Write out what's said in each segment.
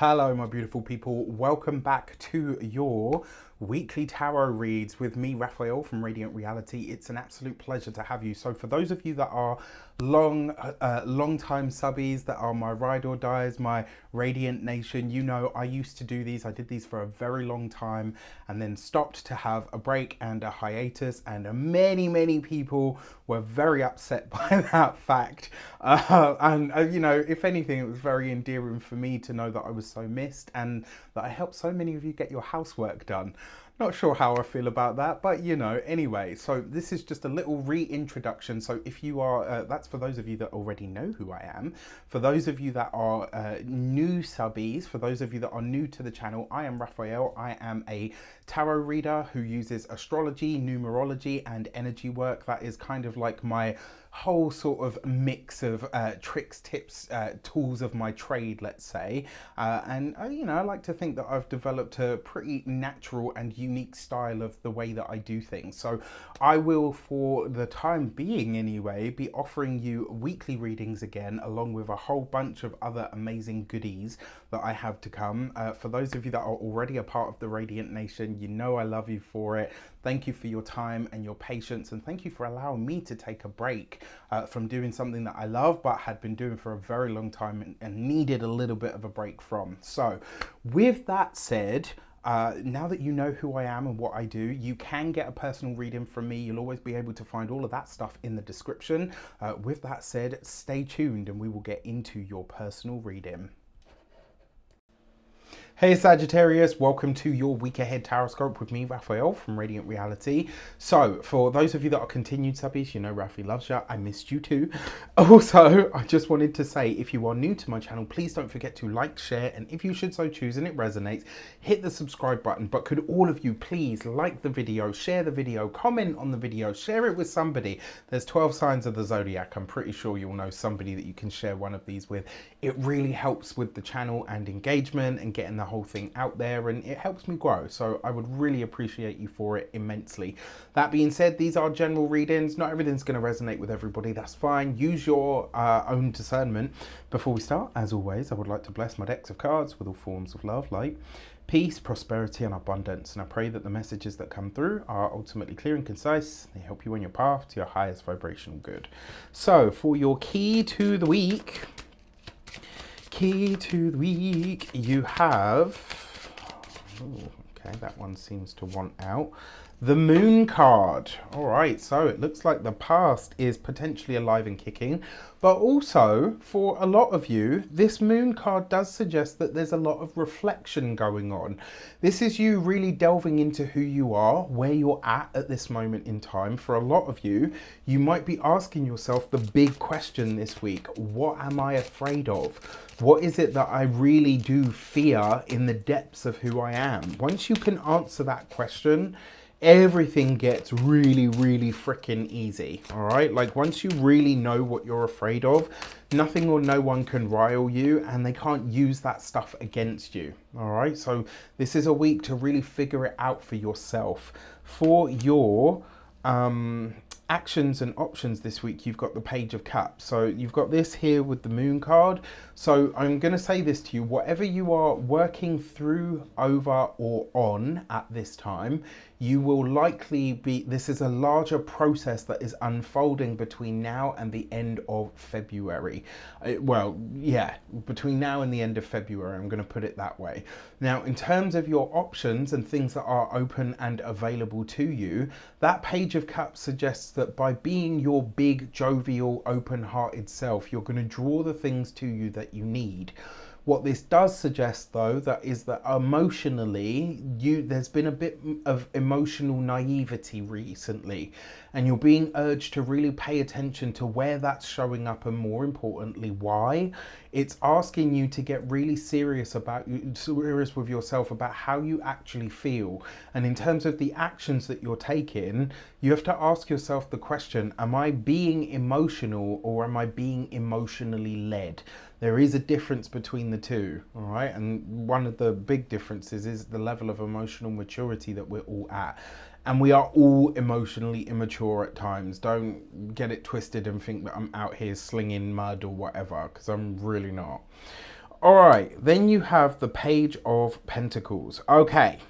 Hello, my beautiful people. Welcome back to your weekly tarot reads with me, Raphael from Radiant Reality. It's an absolute pleasure to have you. So for those of you that are long time subbies, that are my ride or dies, my Radiant Nation, you know I used to do these. I did these for a very long time and then stopped to have a break and a hiatus, and many people were very upset by that fact. You know, if anything, it was very endearing for me to know that I was so missed and that I helped so many of you get your housework done. Not sure how I feel about that, but you know, anyway, so this is just a little reintroduction. So if you are, that's for those of you that already know who I am. For those of you that are new subbies, for those of you that are new to the channel, I am Raphael. I am a tarot reader who uses astrology, numerology, and energy work. That is kind of like my whole sort of mix of tricks, tips, tools of my trade, let's say. You know, I like to think that I've developed a pretty natural and unique style of the way that I do things. So I will, for the time being anyway, be offering you weekly readings again, along with a whole bunch of other amazing goodies that I have to come. For those of you that are already a part of the Radiant Nation, you know I love you for it. Thank you for your time and your patience, and thank you for allowing me to take a break from doing something that I love but had been doing for a very long time and needed a little bit of a break from. So with that said, now that you know who I am and what I do, you can get a personal reading from me. You'll always be able to find all of that stuff in the description. With that said, stay tuned and we will get into your personal reading. Hey Sagittarius, welcome to your week ahead taroscope with me, Raphael from Radiant Reality. So for those of you that are continued subbies, you know Rafi loves you. I missed you too. Also, I just wanted to say, if you are new to my channel, please don't forget to like, share, and if you should so choose and it resonates, hit the subscribe button. But could all of you please like the video, share the video, comment on the video, share it with somebody. There's 12 signs of the zodiac. I'm pretty sure you'll know somebody that you can share one of these with. It really helps with the channel and engagement and getting the whole thing out there, and it helps me grow, so I would really appreciate you for it immensely. That being said, these are general readings. Not everything's going to resonate with everybody. That's fine. Use your own discernment. Before we start, as always, I would like to bless my decks of cards with all forms of love, light, peace, prosperity, and abundance, and I pray that the messages that come through are ultimately clear and concise. They help you on your path to your highest vibrational good. So for your key to the week, you have, okay, that one seems to want out, the Moon card. All right, so it looks like the past is potentially alive and kicking, but also for a lot of you, this Moon card does suggest that there's a lot of reflection going on. This is you really delving into who you are, where you're at this moment in time. For a lot of you, you might be asking yourself the big question this week: what am I afraid of? What is it that I really do fear in the depths of who I am? Once you can answer that question, everything gets really freaking easy. All right, like once you really know what you're afraid of, nothing or no one can rile you, and they can't use that stuff against you. All right, so this is a week to really figure it out for yourself. For your actions and options this week, you've got the Page of Cups. So you've got this here with the Moon card. So I'm going to say this to you: whatever you are working through, over, or on at this time, you will likely be, this is a larger process that is unfolding between now and the end of February. Well, yeah, between now and the end of February, I'm going to put it that way. Now, in terms of your options and things that are open and available to you, that Page of Cups suggests that by being your big, jovial, open-hearted self, you're going to draw the things to you that you need. What this does suggest, though, that is that emotionally, there's been a bit of emotional naivety recently, and you're being urged to really pay attention to where that's showing up, and more importantly, why. It's asking you to get really serious with yourself about how you actually feel. And in terms of the actions that you're taking, you have to ask yourself the question: am I being emotional or am I being emotionally led? There is a difference between the two, all right? And one of the big differences is the level of emotional maturity that we're all at. And we are all emotionally immature at times. Don't get it twisted and think that I'm out here slinging mud or whatever, because I'm really not. All right, then you have the Page of Pentacles. Okay,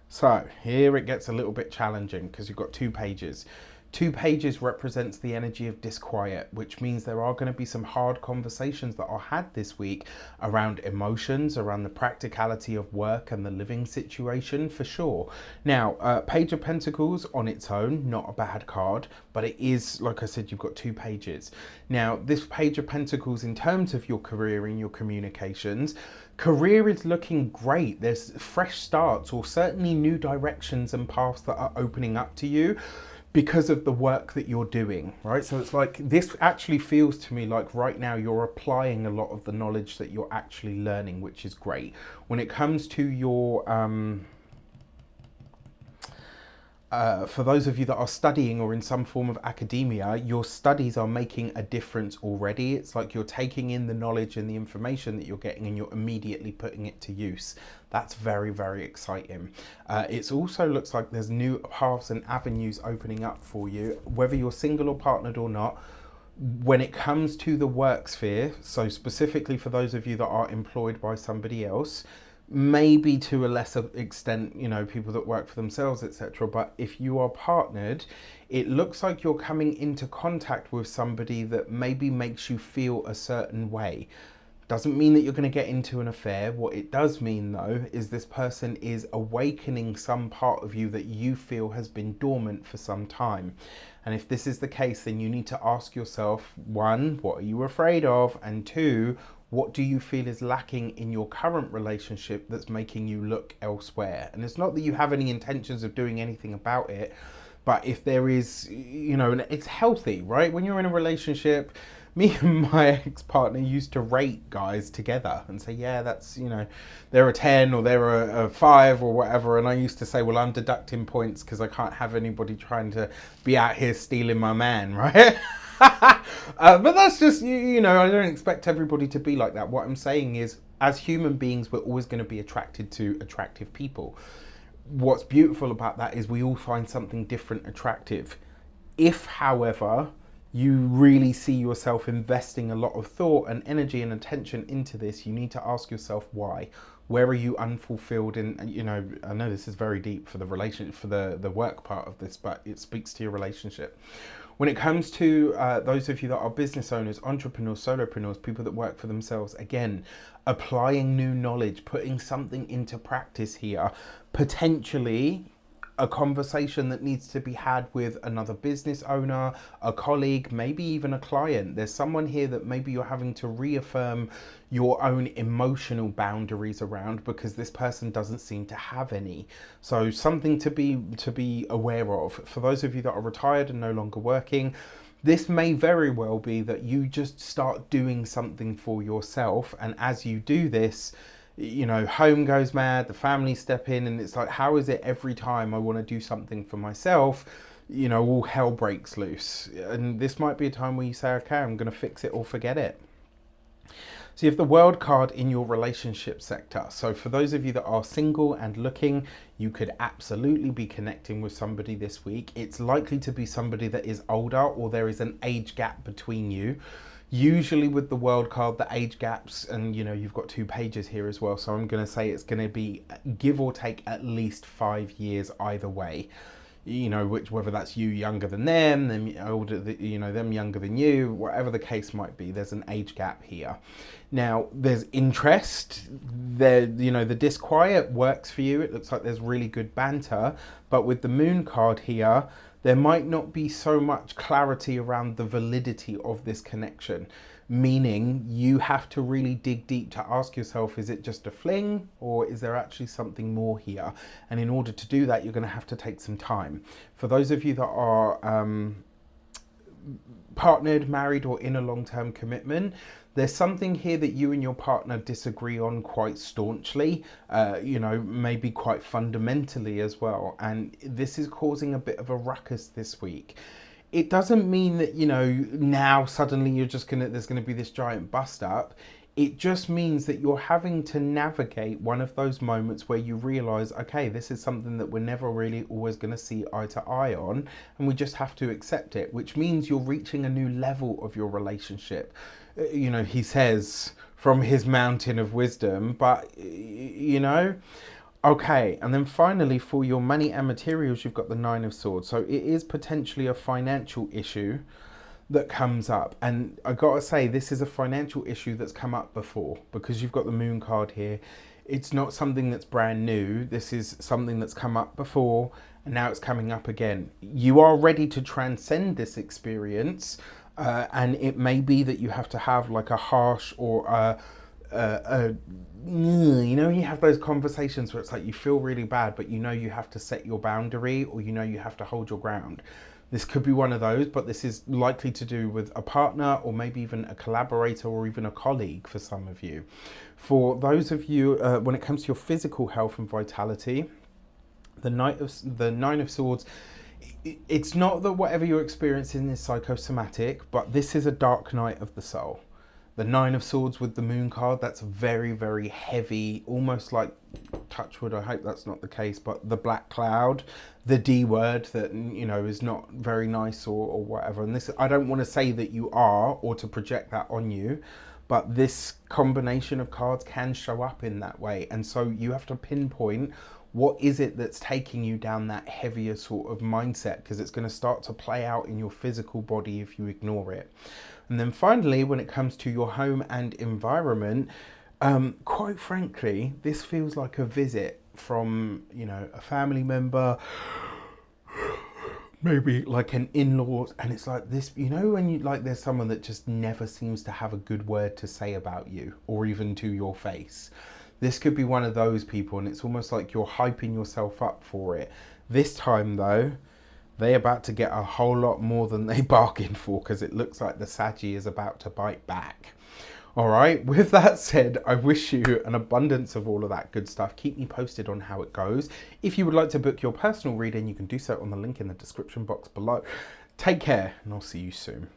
so here it gets a little bit challenging because you've got 2 pages. 2 pages represents the energy of disquiet, which means there are going to be some hard conversations that are had this week around emotions, around the practicality of work and the living situation, for sure. Now, Page of Pentacles on its own, not a bad card, but it is, like I said, you've got 2 pages. Now, this Page of Pentacles, in terms of your career and your communications, career is looking great. There's fresh starts or certainly new directions and paths that are opening up to you because of the work that you're doing, right? So it's like, this actually feels to me like right now you're applying a lot of the knowledge that you're actually learning, which is great. When it comes to your for those of you that are studying or in some form of academia, your studies are making a difference already. It's like you're taking in the knowledge and the information that you're getting and you're immediately putting it to use. That's very, very exciting. It also looks like there's new paths and avenues opening up for you, whether you're single or partnered or not. When it comes to the work sphere, so specifically for those of you that are employed by somebody else, maybe to a lesser extent, you know, people that work for themselves, etc. But if you are partnered, it looks like you're coming into contact with somebody that maybe makes you feel a certain way. Doesn't mean that you're going to get into an affair. What it does mean, though, is this person is awakening some part of you that you feel has been dormant for some time. And if this is the case, then you need to ask yourself, 1, what are you afraid of? And 2, what do you feel is lacking in your current relationship that's making you look elsewhere? And it's not that you have any intentions of doing anything about it, but if there is, you know, and it's healthy, right? When you're in a relationship, me and my ex-partner used to rate guys together and say, yeah, that's, you know, they're a 10 or they're a 5 or whatever. And I used to say, well, I'm deducting points because I can't have anybody trying to be out here stealing my man, right? But that's just, you know, I don't expect everybody to be like that. What I'm saying is, as human beings, we're always going to be attracted to attractive people. What's beautiful about that is we all find something different attractive. If, however, you really see yourself investing a lot of thought and energy and attention into this, you need to ask yourself why. Where are you unfulfilled? And you know, I know this is very deep for the relationship, for the work part of this, but it speaks to your relationship. When it comes to those of you that are business owners, entrepreneurs, solopreneurs, people that work for themselves, again, applying new knowledge, putting something into practice here, potentially a conversation that needs to be had with another business owner, a colleague, maybe even a client. There's someone here that maybe you're having to reaffirm your own emotional boundaries around because this person doesn't seem to have any. So something to be aware of. For those of you that are retired and no longer working, this may very well be that you just start doing something for yourself, and as you do this, you know, home goes mad, the family step in, and it's like, how is it every time I want to do something for myself, you know, all hell breaks loose? And this might be a time where you say, okay, I'm going to fix it or forget it. So you have the World card in your relationship sector. So for those of you that are single and looking, you could absolutely be connecting with somebody this week. It's likely to be somebody that is older, or there is an age gap between you. Usually with the World card, the age gaps, and you know, you've got 2 pages here as well. So I'm going to say it's going to be give or take at least 5 years either way. You know, whether that's you younger than them older, you know, them younger than you, whatever the case might be, there's an age gap here. Now, there's interest there, you know, the disquiet works for you. It looks like there's really good banter, but with the Moon card here, there might not be so much clarity around the validity of this connection, meaning you have to really dig deep to ask yourself, is it just a fling or is there actually something more here? And in order to do that, you're going to have to take some time. For those of you that are partnered, married, or in a long-term commitment, there's something here that you and your partner disagree on quite staunchly, you know, maybe quite fundamentally as well. And this is causing a bit of a ruckus this week. It doesn't mean that, you know, now suddenly you're just there's gonna be this giant bust up. It just means that you're having to navigate one of those moments where you realize, okay, this is something that we're never really always going to see eye to eye on, and we just have to accept it, which means you're reaching a new level of your relationship. You know, he says, from his mountain of wisdom. But, you know, okay. And then finally, for your money and materials, you've got the Nine of Swords. So it is potentially a financial issue that comes up. And I gotta say, this is a financial issue that's come up before, because you've got the Moon card here. It's not something that's brand new. This is something that's come up before, and now it's coming up again. You are ready to transcend this experience, and it may be that you have to have like a harsh or you know, you have those conversations where it's like you feel really bad, but you know you have to set your boundary, or you know you have to hold your ground. This could be one of those, but this is likely to do with a partner, or maybe even a collaborator, or even a colleague for some of you. For those of you, when it comes to your physical health and vitality, the Nine of Swords, it's not that whatever you're experiencing is psychosomatic, but this is a dark night of the soul. The Nine of Swords with the Moon card, that's very, very heavy, almost like, touch wood, I hope that's not the case, but the black cloud, the D word that, you know, is not very nice or whatever. And this, I don't want to say that you are, or to project that on you, but this combination of cards can show up in that way. And so you have to pinpoint what is it that's taking you down that heavier sort of mindset, because it's going to start to play out in your physical body if you ignore it. And then finally, when it comes to your home and environment, quite frankly, this feels like a visit from, you know, a family member, maybe like an in-law, and it's like this, you know, when you like, there's someone that just never seems to have a good word to say about you, or even to your face. This could be one of those people, and it's almost like you're hyping yourself up for it. This time though, they're about to get a whole lot more than they bargained for, because it looks like the Saggy is about to bite back. All right, with that said, I wish you an abundance of all of that good stuff. Keep me posted on how it goes. If you would like to book your personal reading, you can do so on the link in the description box below. Take care, and I'll see you soon.